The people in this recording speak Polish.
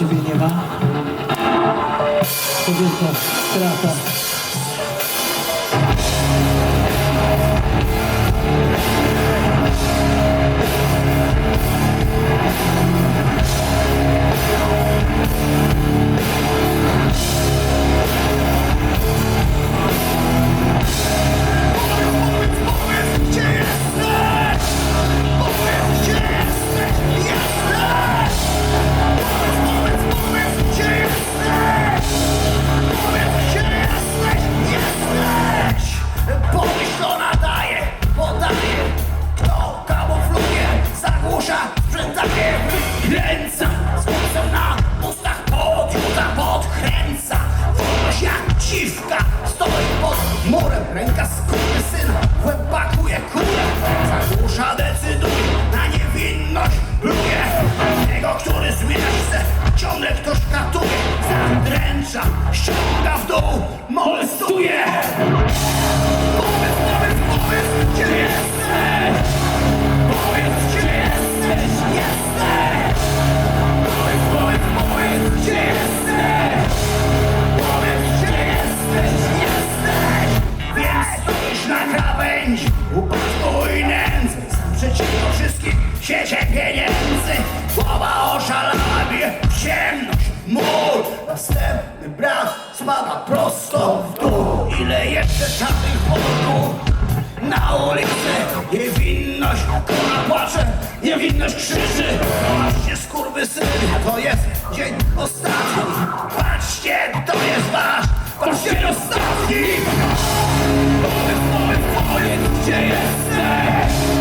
ciebie nie ma. To wielka strata. Kręca, słońcem na ustach podjuda, podkręca. Wolność jak dziwka stoi pod murem. Ręka skurwysyna, w łeb pakuje kulę. Zagłusza, decyduje, na niewinność pluje. Tego, który zmieniać chce, ciągle ktoś katuje. Zadręcza, ściąga w dół, molestuje. Powiedz, gdzie jesteś? Powiedz, gdzie jesteś? Powiedz, gdzie jesteś? Powiedz, gdzie jesteś? Więc stoisz na krawędzi upadku i nędzy. Sam przeciwko wszystkim siecie pieniędzy. Głowa oszalała, bije w ciemność, mur. Następny brat spada prosto w dół. Ile jeszcze czarnych worków na ulicy? Niewinność, która płacze, niewinność krzyży. Patrzcie, skurwysyny, to jest dzień ostatni. Patrzcie, to jest wasz, wasz dzień ostatni. Powiedz, gdzie jesteś?